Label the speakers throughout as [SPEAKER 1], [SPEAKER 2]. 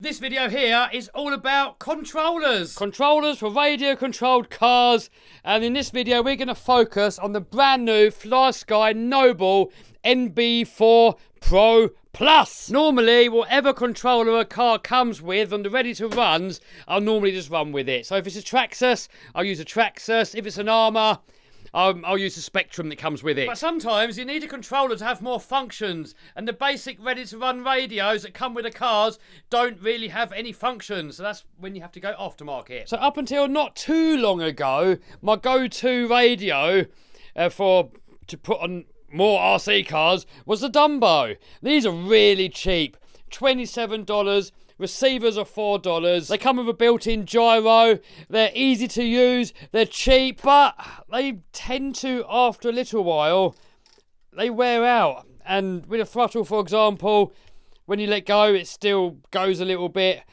[SPEAKER 1] This video here is all about controllers. Controllers for radio controlled cars. And in this video we're going to focus on the brand new Sky Noble NB4 Pro Plus. Normally whatever controller a car comes with on the ready to runs, I'll normally just run with it. So if it's a Traxxas, I'll use a Traxxas. If it's an Armour, I'll use the Spectrum that comes with it. But sometimes you need a controller to have more functions, and the basic ready-to-run radios that come with the cars don't really have any functions, so that's when you have to go aftermarket. So up until not too long ago, my go-to radio to put on more RC cars was the Dumbo. These are really cheap, $27. Receivers are $4. They come with a built-in gyro. They're easy to use. They're cheap, but they tend to, after a little while, they wear out. And with a throttle, for example, when you let go, it still goes a little bit,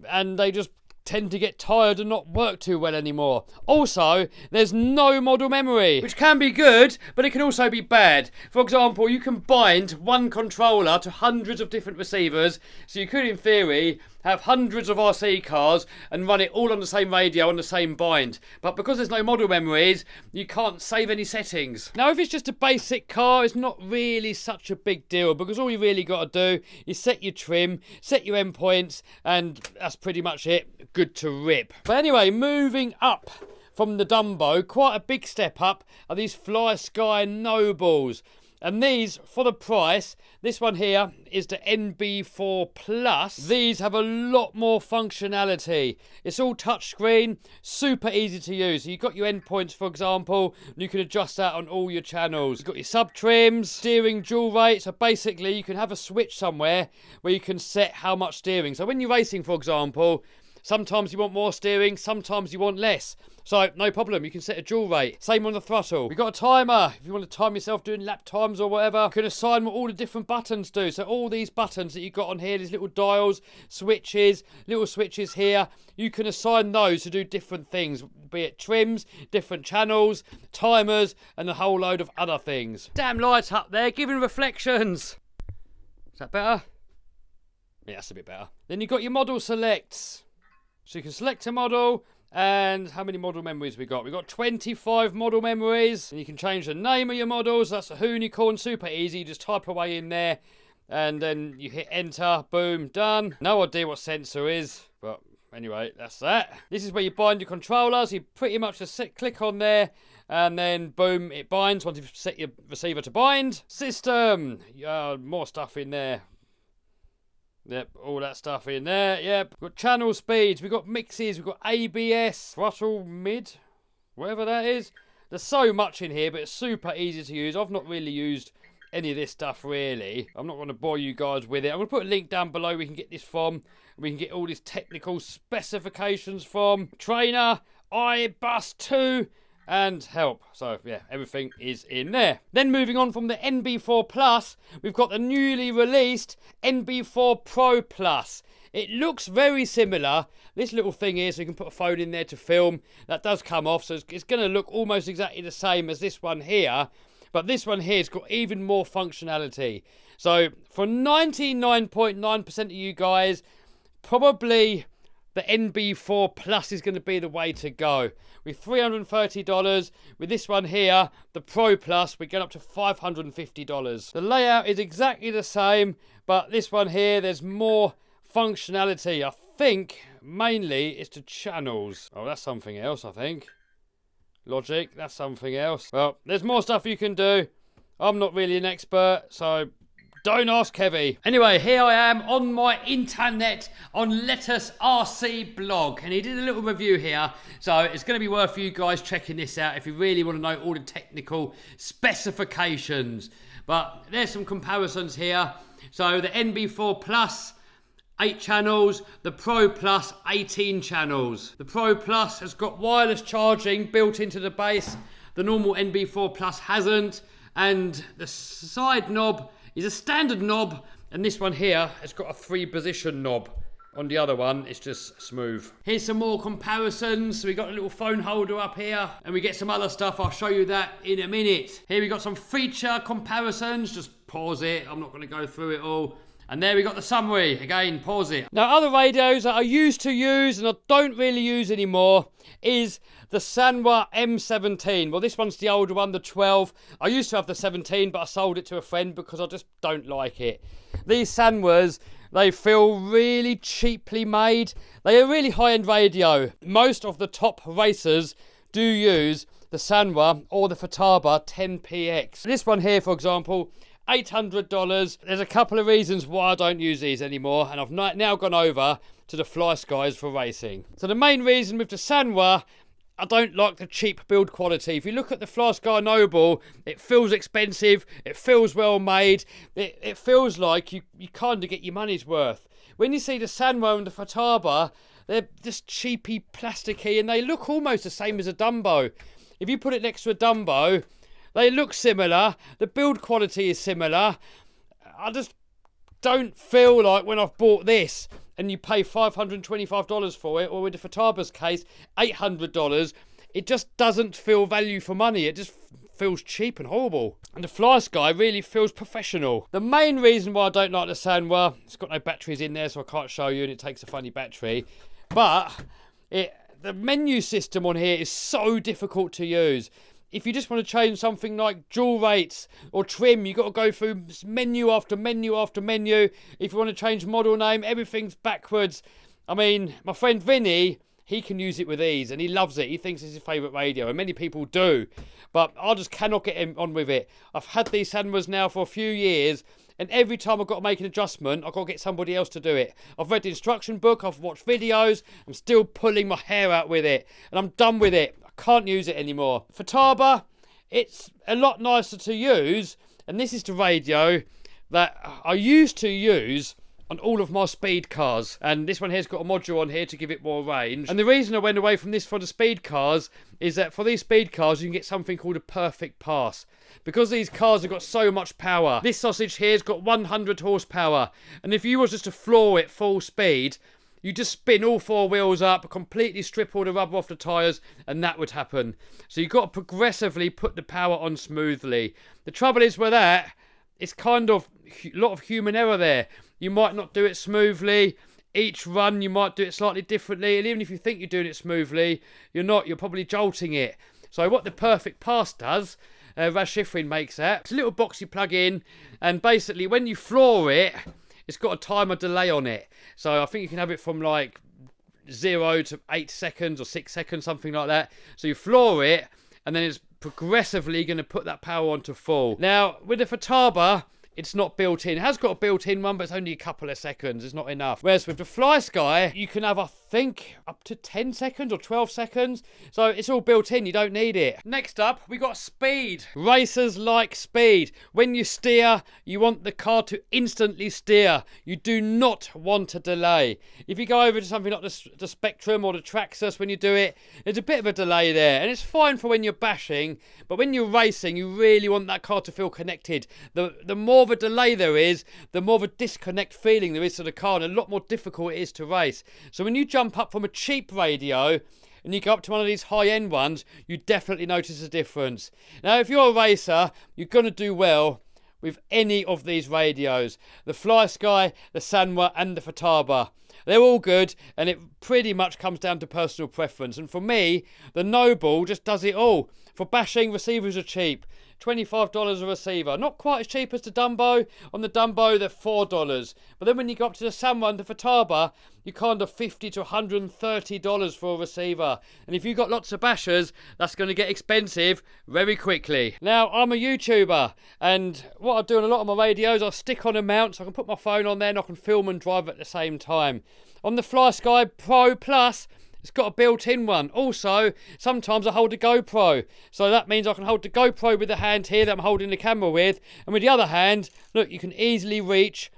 [SPEAKER 1] and they just tend to get tired and not work too well anymore. Also, there's no model memory, which can be good, but it can also be bad. For example, you can bind one controller to hundreds of different receivers, so you could, in theory, have hundreds of RC cars and run it all on the same radio on the same bind. But because there's no model memories, you can't save any settings. Now, if it's just a basic car, it's not really such a big deal, because all you really got to do is set your trim, set your endpoints, and that's pretty much it. Good to rip. But anyway, moving up from the Dumbo, quite a big step up are these Sky Nobles. And these, for the price, this one here is the NB4 Plus. These have a lot more functionality. It's all touchscreen, super easy to use. So you've got your endpoints, for example, and you can adjust that on all your channels. You've got your sub trims, steering dual rate. So basically, you can have a switch somewhere where you can set how much steering. So when you're racing, for example, sometimes you want more steering, sometimes you want less. So, no problem, you can set a dual rate. Same on the throttle. We've got a timer. If you want to time yourself doing lap times or whatever, you can assign what all the different buttons do. So all these buttons that you've got on here, these little dials, switches, little switches here, you can assign those to do different things, be it trims, different channels, timers, and a whole load of other things. Damn lights up there, giving reflections. Is that better? Yeah, that's a bit better. Then you've got your model selects. So you can select a model, and how many model memories we got? We've got 25 model memories, and you can change the name of your models. That's a unicorn, super easy. You just type away in there, and then you hit enter, boom, done. No idea what sensor is, but anyway, that's that. This is where you bind your controllers. You pretty much just click on there, and then boom, it binds once you've set your receiver to bind. System, more stuff in there. Yep, all that stuff in there. Yep, we've got channel speeds, we've got mixes, we've got ABS, throttle mid, whatever that is. There's so much in here, but it's super easy to use. I've not really used any of this stuff, really. I'm not going to bore you guys with it. I'm going to put a link down below we can get this from. We can get all these technical specifications from. Trainer, iBus 2, and help. So yeah, everything is in there. Then moving on from the NB4 Plus, we've got the newly released NB4 Pro Plus. It looks very similar. This little thing here, so you can put a phone in there to film. That does come off, so it's going to look almost exactly the same as this one here. But this one here has got even more functionality. So for 99.9% of you guys, probably the NB4 Plus is going to be the way to go. With $330, with this one here, the Pro Plus, we get up to $550. The layout is exactly the same, but this one here, there's more functionality. I think mainly it's the channels. Oh, that's something else, I think. Logic, that's something else. Well, there's more stuff you can do. I'm not really an expert, so don't ask Kevy. Anyway, here I am on my internet on Lettuce RC blog, and he did a little review here, so it's going to be worth you guys checking this out if you really want to know all the technical specifications. But there's some comparisons here. So the NB4 Plus, 8 channels, the Pro Plus, 18 channels. The Pro Plus has got wireless charging built into the base. The normal NB4 Plus hasn't, and the side knob is a standard knob, and this one here has got a 3-position knob. On the other one, it's just smooth. Here's some more comparisons. So we got a little phone holder up here, and we get some other stuff. I'll show you that in a minute. Here we got some feature comparisons. Just pause it. I'm not going to go through it all. And there we got the summary. Again, pause it. Now, other radios that I used to use and I don't really use anymore is the Sanwa M17. Well, this one's the older one, the 12. I used to have the 17, but I sold it to a friend because I just don't like it. These Sanwas, they feel really cheaply made. They are a really high-end radio. Most of the top racers do use the Sanwa or the Futaba 10PX. This one here, for example, $800. There's a couple of reasons why I don't use these anymore, and I've now gone over to the Fly Skies for racing. So the main reason with the Sanwa, I don't like the cheap build quality. If you look at the Sky Noble, it feels expensive, it feels well made, it feels like you kind of get your money's worth. When you see the Sanwa and the Futaba, they're just cheapy, plasticky, and they look almost the same as a Dumbo. If you put it next to a Dumbo, they look similar, the build quality is similar. I just don't feel like when I've bought this and you pay $525 for it, or with the Futaba's case, $800, it just doesn't feel value for money. It just feels cheap and horrible. And the Fly Sky really feels professional. The main reason why I don't like the Sanwa, it's got no batteries in there, so I can't show you, and it takes a funny battery. But the menu system on here is so difficult to use. If you just want to change something like dual rates or trim, you've got to go through menu after menu after menu. If you want to change model name, everything's backwards. I mean, my friend Vinny, he can use it with ease and he loves it. He thinks it's his favourite radio, and many people do. But I just cannot get on with it. I've had these Sanwas now for a few years, and every time I've got to make an adjustment, I've got to get somebody else to do it. I've read the instruction book, I've watched videos, I'm still pulling my hair out with it, and I'm done with it. Can't use it anymore. Futaba, it's a lot nicer to use, and this is the radio that I used to use on all of my speed cars, and this one here's got a module on here to give it more range. And the reason I went away from this for the speed cars is that for these speed cars you can get something called a perfect pass, because these cars have got so much power. This sausage here's got 100 horsepower, and if you was just to floor it full speed, you just spin all four wheels up, completely strip all the rubber off the tyres, and that would happen. So you've got to progressively put the power on smoothly. The trouble is with that, it's kind of a lot of human error there. You might not do it smoothly. Each run you might do it slightly differently, and even if you think you're doing it smoothly, you're not. You're probably jolting it. So what the perfect pass does, Raz Schifrin makes that. It's a little box you plug in, and basically when you floor it, it's got a timer delay on it. So I think you can have it from like 0 to 8 seconds or 6 seconds, something like that. So you floor it, and then it's progressively going to put that power on to full. Now, with the Futaba, it's not built in. It has got a built-in one, but it's only a couple of seconds. It's not enough. Whereas with the Fly Sky, you can have, I think, up to 10 seconds or 12 seconds. So it's all built in. You don't need it. Next up, we got speed. Racers like speed. When you steer, you want the car to instantly steer. You do not want a delay. If you go over to something like the Spectrum or the Traxxas, when you do it, there's a bit of a delay there. And it's fine for when you're bashing, but when you're racing, you really want that car to feel connected. The more of a delay there is, the more of a disconnect feeling there is to the car, and a lot more difficult it is to race. So when you jump up from a cheap radio and you go up to one of these high-end ones, you definitely notice a difference. Now, if you're a racer, you're going to do well with any of these radios. The Fly Sky, the Sanwa and the Futaba. They're all good, and it pretty much comes down to personal preference. And for me, the Noble just does it all. For bashing, receivers are cheap. $25 a receiver. Not quite as cheap as the Dumbo. On the Dumbo, they're $4. But then when you go up to the Sanwa and the Futaba, you're kind of $50 to $130 for a receiver. And if you've got lots of bashers, that's going to get expensive very quickly. Now, I'm a YouTuber, and what I do on a lot of my radios, I stick on a mount so I can put my phone on there and I can film and drive at the same time. On the Fly Sky Pro Plus, it's got a built-in one. Also, sometimes I hold a GoPro. So that means I can hold the GoPro with the hand here that I'm holding the camera with. And with the other hand, look, you can easily reach,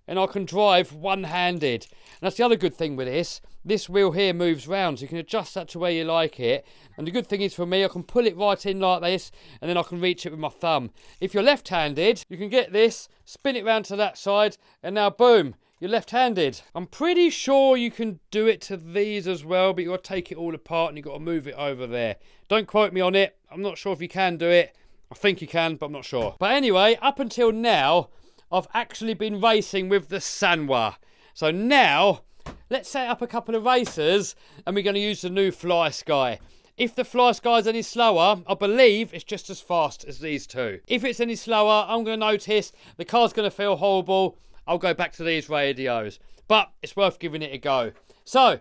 [SPEAKER 1] and I can drive one-handed. And that's the other good thing with this. This wheel here moves round, so you can adjust that to where you like it. And the good thing is for me, I can pull it right in like this, and then I can reach it with my thumb. If you're left-handed, you can get this, spin it round to that side, and now boom, you're left-handed. I'm pretty sure you can do it to these as well, but you've got to take it all apart and you've got to move it over there. Don't quote me on it. I'm not sure if you can do it. I think you can, but I'm not sure. But anyway, up until now, I've actually been racing with the Sanwa. So now, let's set up a couple of races and we're going to use the new Fly Sky. If the Fly Sky's any slower, I believe it's just as fast as these two. If it's any slower, I'm going to notice the car's going to feel horrible. I'll go back to these radios. But it's worth giving it a go. So,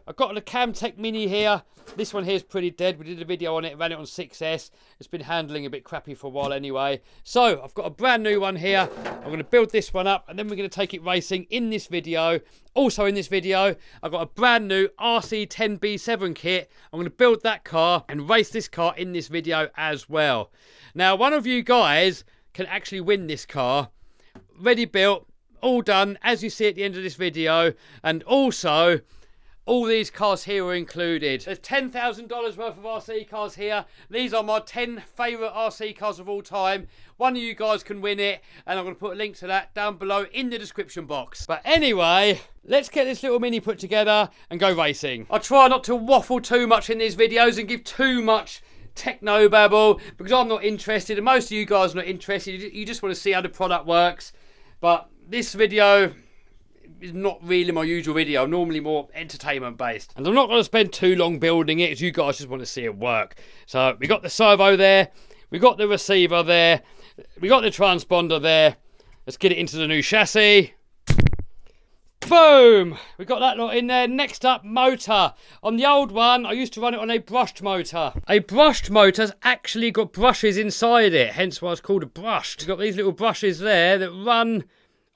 [SPEAKER 1] I've got the Camtech Mini here. This one here is pretty dead. We did a video on it, ran it on 6S. It's been handling a bit crappy for a while anyway. So, I've got a brand new one here. I'm going to build this one up and then we're going to take it racing in this video. Also in this video, I've got a brand new RC10B7 kit. I'm going to build that car and race this car in this video as well. Now, one of you guys can actually win this car. Ready built, all done, as you see at the end of this video. And also, all these cars here are included. There's $10,000 worth of RC cars here. These are my 10 favourite RC cars of all time. One of you guys can win it, and I'm going to put a link to that down below in the description box. But anyway, let's get this little mini put together and go racing. I try not to waffle too much in these videos and give too much techno babble because I'm not interested, and most of you guys are not interested. You just want to see how the product works. But this video is not really my usual video. I'm normally more entertainment based, and I'm not going to spend too long building it as you guys just want to see it work. So we got the servo there, we got the receiver there, we got the transponder there. Let's get it into the new chassis. Boom, we got that lot in there. Next up, motor. On the old one, I used to run it on a brushed motor. A brushed motor's actually got brushes inside it, hence why it's called a brushed. You've got these little brushes there that run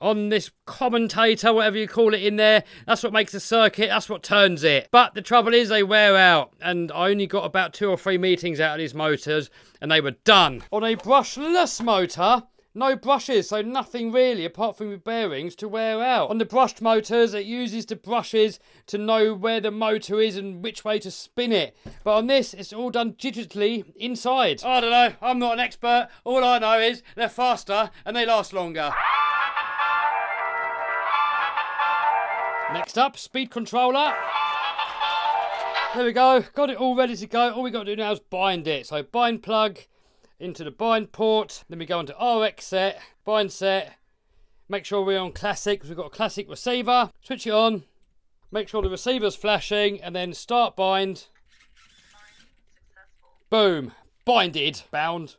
[SPEAKER 1] on this commentator, whatever you call it, in there. That's what makes the circuit, that's what turns it. But the trouble is they wear out, and I only got about 2 or 3 meetings out of these motors and they were done. On a brushless motor, no brushes, so nothing really apart from the bearings to wear out. On the brushed motors, it uses the brushes to know where the motor is and which way to spin it. But on this, it's all done digitally inside. I don't know, I'm not an expert. All I know is they're faster and they last longer. Next up, speed controller. There we go, got it all ready to go. All we got to do now is bind it. So bind plug into the bind port. Then we go into RX set, bind set. Make sure we're on classic because we've got a classic receiver. Switch it on. Make sure the receiver's flashing and then start bind. Boom, binded, bound,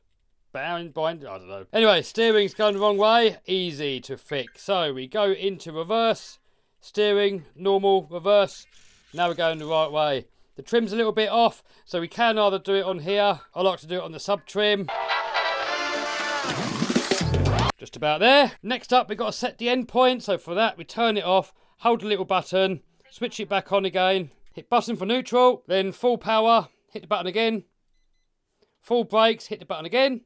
[SPEAKER 1] bind, I don't know. Anyway, steering's going the wrong way, easy to fix. So we go into reverse. Steering, normal, reverse. Now we're going the right way. The trim's a little bit off, so we can either do it on here. I like to do it on the sub trim. Just about there. Next up, we've got to set the end point. So for that, we turn it off, hold the little button, switch it back on again, hit button for neutral, then full power, hit the button again, full brakes, hit the button again.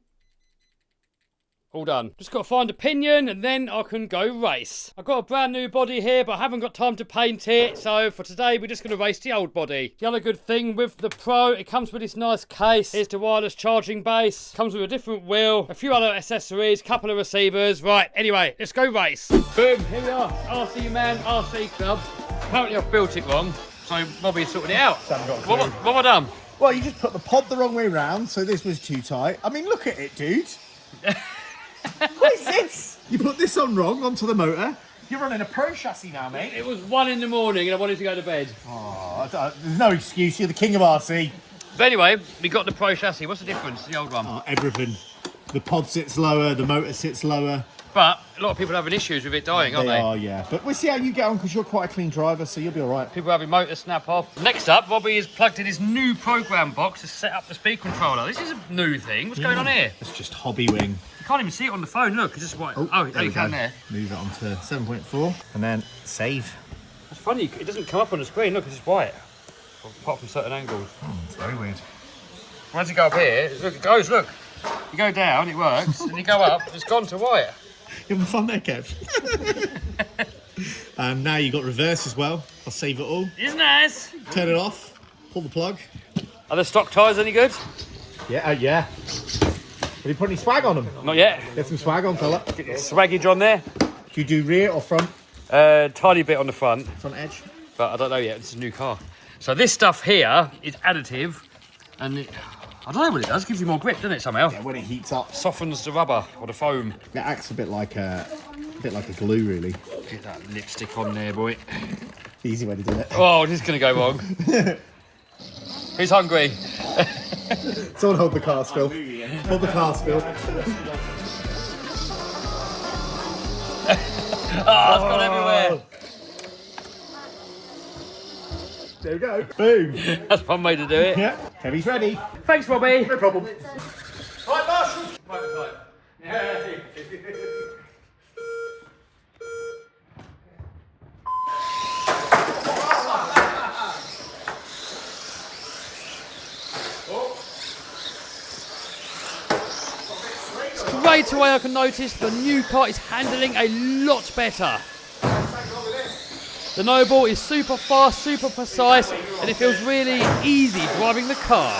[SPEAKER 1] All done. Just got to find a pinion and then I can go race. I've got a brand new body here, but I haven't got time to paint it. So for today, we're just going to race the old body. The other good thing with the Pro, it comes with this nice case. Here's the wireless charging base. Comes with a different wheel, a few other accessories, couple of receivers. Right, anyway, let's go race. Boom, here we are. RC Man, RC Club. Apparently I've built it wrong, so Robbie's sorting it out. What have I done?
[SPEAKER 2] Well, you just put the pod the wrong way round, so this was too tight. I mean, look at it, dude. What is this? You put this on wrong onto the motor. You're running a Pro chassis now, mate.
[SPEAKER 1] It was 1 in the morning and I wanted to go to bed.
[SPEAKER 2] Oh, there's no excuse. You're the king of RC.
[SPEAKER 1] But anyway, we got the Pro chassis. What's the difference to the old one?
[SPEAKER 2] Oh, everything. The pod sits lower, the motor sits lower.
[SPEAKER 1] But a lot of people are having issues with it dying, aren't they?
[SPEAKER 2] They are, yeah. But we'll see how you get on because you're quite a clean driver, so you'll be all right.
[SPEAKER 1] People having motor snap off. Next up, Robbie has plugged in his new program box to set up the speed controller. This is a new thing. What's going on here?
[SPEAKER 2] It's just hobby wing.
[SPEAKER 1] You can't even see it on the phone. Look, it's just white. Oh, you can there.
[SPEAKER 2] Move it on to 7.4 and then save.
[SPEAKER 1] That's funny. It doesn't come up on the screen. Look, it's just white. Apart from certain angles.
[SPEAKER 2] It's very weird.
[SPEAKER 1] Once you go up here, look, it goes, look. You go down, it works. And you go up, it's gone to white.
[SPEAKER 2] You having fun there, Kev? Now you've got reverse as well. I'll save it all.
[SPEAKER 1] It's nice.
[SPEAKER 2] Turn it off. Pull the plug.
[SPEAKER 1] Are the stock tyres any good?
[SPEAKER 2] Yeah, yeah. Have you put any swag on them?
[SPEAKER 1] Not yet.
[SPEAKER 2] Get some swag on, fella.
[SPEAKER 1] Get your swaggage on there.
[SPEAKER 2] Do you do rear or front?
[SPEAKER 1] Tiny bit on the front.
[SPEAKER 2] Front edge.
[SPEAKER 1] But I don't know yet. It's a new car. So this stuff here is additive. And I don't know what it does. It gives you more grip, doesn't it, somehow?
[SPEAKER 2] Yeah, when it heats up.
[SPEAKER 1] Softens the rubber or the foam.
[SPEAKER 2] It acts a bit like a bit like a glue, really.
[SPEAKER 1] Get that lipstick on there, boy.
[SPEAKER 2] Easy way to do it.
[SPEAKER 1] Oh, this is going to go wrong. Who's hungry?
[SPEAKER 2] Someone hold the cast, Phil. Hold the cast, Phil.
[SPEAKER 1] Oh, it's gone everywhere.
[SPEAKER 2] There we go. Boom.
[SPEAKER 1] That's one way to do it.
[SPEAKER 2] Yeah. Kevy's ready.
[SPEAKER 1] Thanks, Robbie.
[SPEAKER 2] No problem.
[SPEAKER 3] Right, marshals.
[SPEAKER 1] Right. Yeah. Straight away I can notice the new car is handling a lot better. The Noble is super fast, super precise, and it feels really easy driving the car.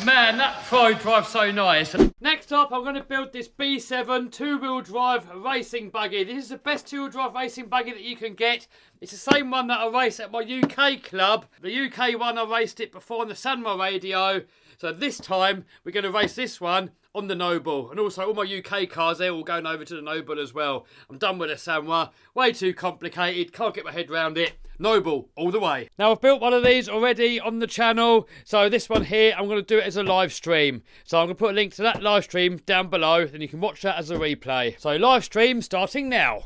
[SPEAKER 1] Man, that Pro drives so nice. Next up, I'm going to build this B7 two-wheel drive racing buggy. This is the best two-wheel drive racing buggy that you can get. It's the same one that I raced at my UK club. The UK one, I raced it before on the Sanwa radio. So this time, we're going to race this one on the Noble. And also, all my UK cars, they're all going over to the Noble as well. I'm done with the Sanwa. Way too complicated. Can't get my head around it. Noble, all the way. Now, I've built one of these already on the channel. So this one here, I'm going to do it as a live stream. So I'm going to put a link to that live stream down below. Then you can watch that as a replay. So live stream starting now.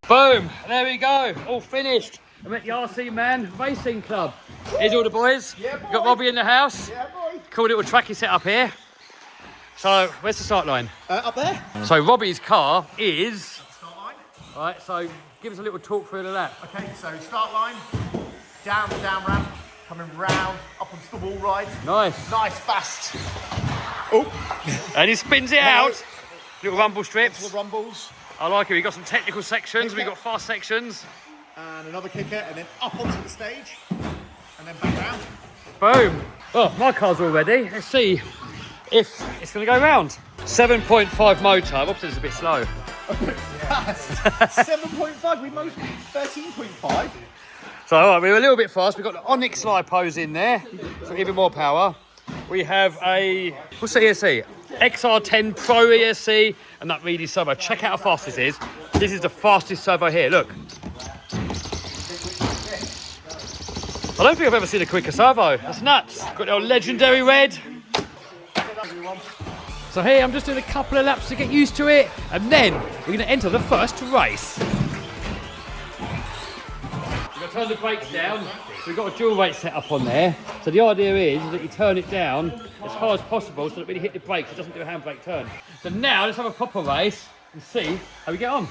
[SPEAKER 1] Boom, there we go, all finished. I'm at the RC Man Racing Club. Here's all the boys.
[SPEAKER 2] Yeah, boy.
[SPEAKER 1] Got Robbie in the house.
[SPEAKER 2] Yeah, boy.
[SPEAKER 1] Cool little tracky set up here. So, where's the start line?
[SPEAKER 2] Up there.
[SPEAKER 1] So, Robbie's car is...
[SPEAKER 3] Start line.
[SPEAKER 1] Right, so give us a little talk through the lap.
[SPEAKER 3] Okay, so start line, down the down ramp, coming round, up onto the wall ride.
[SPEAKER 1] Nice.
[SPEAKER 3] Nice, fast.
[SPEAKER 1] And he spins it out. Little rumble strips.
[SPEAKER 3] The rumbles.
[SPEAKER 1] I like it. We've got some technical sections, we've got fast sections.
[SPEAKER 3] And another kicker, and then up onto the stage, and then back round.
[SPEAKER 1] Boom. Oh, my car's all ready. Let's see if it's going to go round. 7.5 motor. Rob says it's a bit slow.
[SPEAKER 2] Fast. 7.5. We most 13.5.
[SPEAKER 1] So, all right, we were a little bit fast. We've got the Onyx lipos in there, so even more power. We have a, what's the ESC? XR10 Pro ESC, and that really servo. Check out how fast this is. This is the fastest servo here, look. I don't think I've ever seen a quicker servo. That's nuts. Got the old legendary red. So here, I'm just doing a couple of laps to get used to it, and then we're going to enter the first race. We've got to turn the brakes down. So we've got a dual rate set up on there. So the idea is that you turn it down as hard as possible so that when you hit the brakes, it doesn't do a handbrake turn. So now let's have a proper race and see how we get on.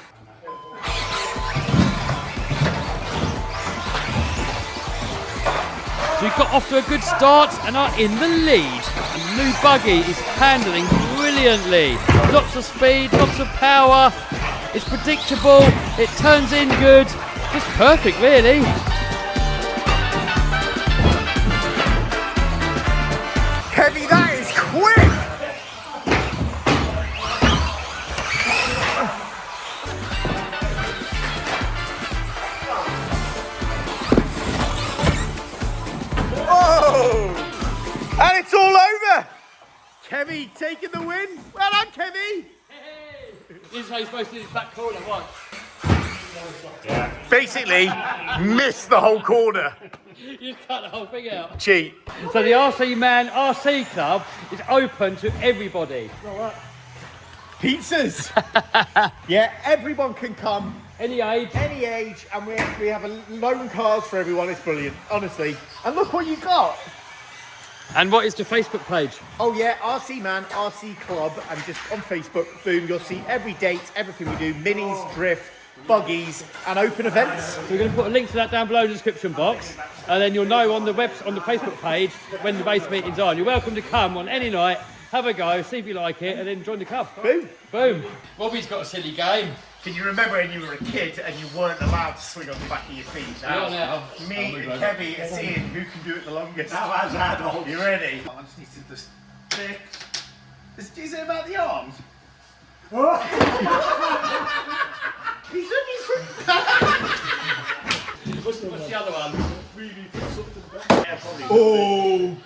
[SPEAKER 1] So we've got off to a good start and are in the lead. And the new buggy is handling brilliantly. Lots of speed, lots of power. It's predictable, it turns in good. Just perfect, really.
[SPEAKER 3] Heavy, that is quick! Whoa! And it's all over! Kevy taking the win. Well done, Kevy!
[SPEAKER 1] Hey! This is how you're supposed to do this back corner once.
[SPEAKER 3] Basically, missed the whole corner.
[SPEAKER 1] You cut the whole thing out.
[SPEAKER 3] Cheat.
[SPEAKER 1] So the RC Man RC Club is open to everybody.
[SPEAKER 2] Pizzas. Yeah, everyone can come.
[SPEAKER 1] Any age.
[SPEAKER 2] Any age, and we have a loan cars for everyone. It's brilliant, honestly. And look what you got.
[SPEAKER 1] And what is the Facebook page?
[SPEAKER 2] Oh yeah, RC Man, RC Club, and just on Facebook, boom, you'll see every date, everything we do, minis, drift, buggies, and open events.
[SPEAKER 1] So we're going to put a link to that down below in the description box, and then you'll know on the Facebook page when the race meeting's on. You're welcome to come on any night, have a go, see if you like it, and then join the club.
[SPEAKER 2] Boom.
[SPEAKER 1] Boom. Robbie's got a silly game.
[SPEAKER 3] Can you remember when you were a kid and you weren't allowed to swing on the back of your feet? Now, me and Kevy are seeing who can do it the longest. Now as adults. You ready? I just need to just stick. Is it about the arms? He's What's the other one? Oh!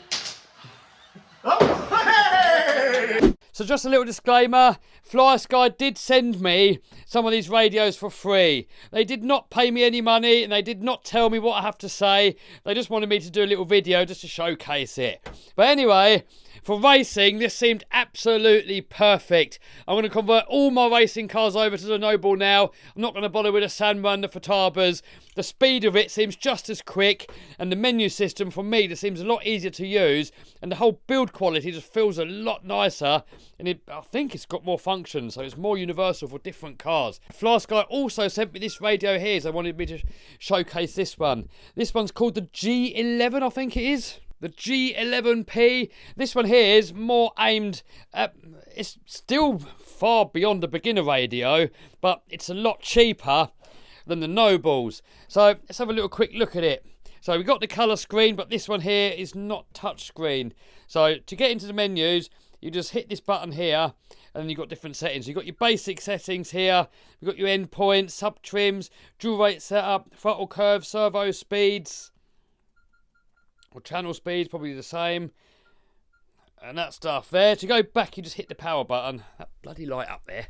[SPEAKER 1] So just a little disclaimer, Fly Sky did send me some of these radios for free. They did not pay me any money and they did not tell me what I have to say. They just wanted me to do a little video just to showcase it. But anyway, for racing, this seemed absolutely perfect. I'm going to convert all my racing cars over to the Noble now. I'm not going to bother with the Sanwa and the Futabas. The speed of it seems just as quick, and the menu system for me just seems a lot easier to use, and the whole build quality just feels a lot nicer, and I think it's got more functions, so it's more universal for different cars. Fly Sky also sent me this radio here, so they wanted me to showcase this one. This one's called the G11, I think it is. The G11P. This one here is more aimed at, it's still far beyond the beginner radio, but it's a lot cheaper than the Nobles. So let's have a little quick look at it. So we've got the colour screen, but this one here is not touch screen. So to get into the menus, you just hit this button here, and then you've got different settings. You've got your basic settings here, you've got your endpoints, sub trims, dual rate setup, throttle curve, servo speeds, or channel speeds, probably the same, and that stuff there. To go back, you just hit the power button. That bloody light up there.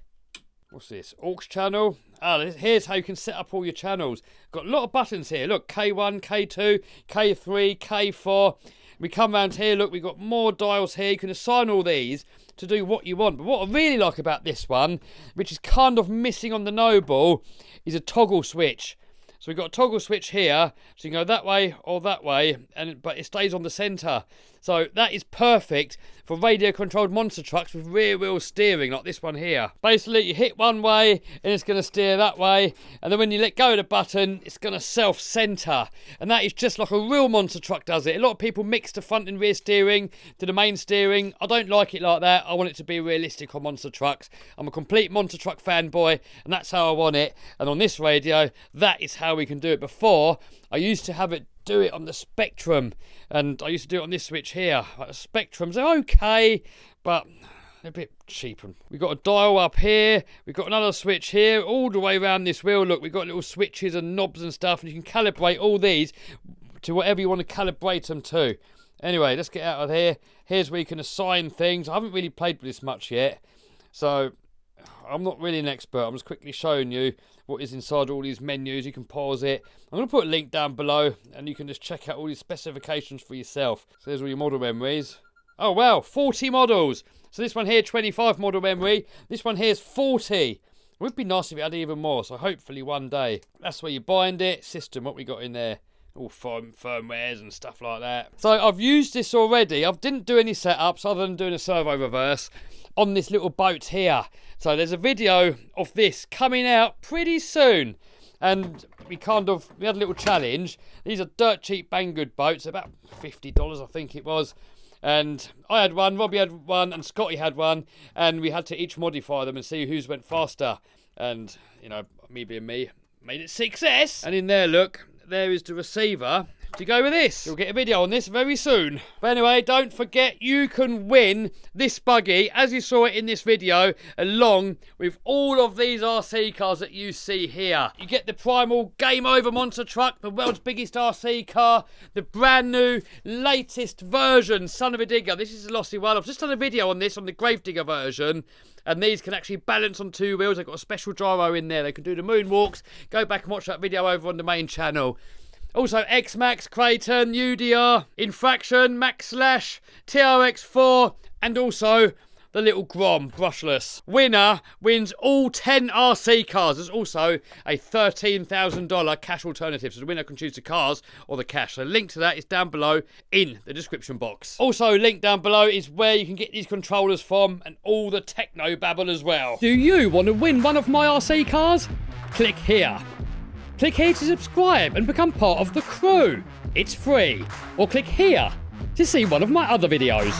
[SPEAKER 1] What's this? Aux channel. Here's how you can set up all your channels. Got a lot of buttons here. Look, K1, K2, K3, K4. We come around here, look, we've got more dials here. You can assign all these to do what you want. But what I really like about this one, which is kind of missing on the Noble, is a toggle switch. So we've got a toggle switch here, so you can go that way or that way, but it stays on the centre. So that is perfect for radio-controlled monster trucks with rear-wheel steering, like this one here. Basically, you hit one way, and it's going to steer that way, and then when you let go of the button, it's going to self-centre. And that is just like a real monster truck does it. A lot of people mix the front and rear steering to the main steering. I don't like it like that. I want it to be realistic on monster trucks. I'm a complete monster truck fanboy, and that's how I want it. And on this radio, that is how we can do it. Before, I used to have it do it on the Spectrum, and I used to do it on this switch here. Like the Spectrums are okay, but they're a bit cheap. We've got a dial up here, we've got another switch here, all the way around this wheel. Look, we've got little switches and knobs and stuff, and you can calibrate all these to whatever you want to calibrate them to. Anyway, let's get out of here. Here's where you can assign things. I haven't really played with this much yet, so I'm not really an expert. I'm just quickly showing you what is inside all these menus. You can pause it. I'm going to put a link down below, and you can just check out all these specifications for yourself. So there's all your model memories. Oh wow, 40 models. So this one here, 25 model memory. This one here is 40. It would be nice if it had even more, so hopefully one day. That's where you bind it. System, what we got in there. All firmwares and stuff like that. So I've used this already. I didn't do any setups other than doing a servo reverse on this little boat here. So there's a video of this coming out pretty soon, and we had a little challenge. These are dirt cheap Banggood boats, about $50 I think it was, and I had one, Robbie had one, and Scotty had one, and we had to each modify them and see whose went faster. And you know, me being me, made it success. And in there, look, there is the receiver to go with this. You'll get a video on this very soon. But anyway, don't forget you can win this buggy, as you saw it in this video, along with all of these RC cars that you see here. You get the primal Game Over monster truck, the world's biggest RC car, the brand new latest version, Son of a Digger. This is a lossy one. I've just done a video on this, on the Gravedigger version, and these can actually balance on two wheels. They've got a special gyro in there. They can do the moonwalks. Go back and watch that video over on the main channel. Also, X-Max, Creighton, UDR, Infraction, Max Slash, TRX4, and also the little Grom, brushless. Winner wins all 10 RC cars. There's also a $13,000 cash alternative, so the winner can choose the cars or the cash. So link to that is down below in the description box. Also, link down below is where you can get these controllers from and all the techno babble as well. Do you want to win one of my RC cars? Click here. Click here to subscribe and become part of the crew. It's free. Or click here to see one of my other videos.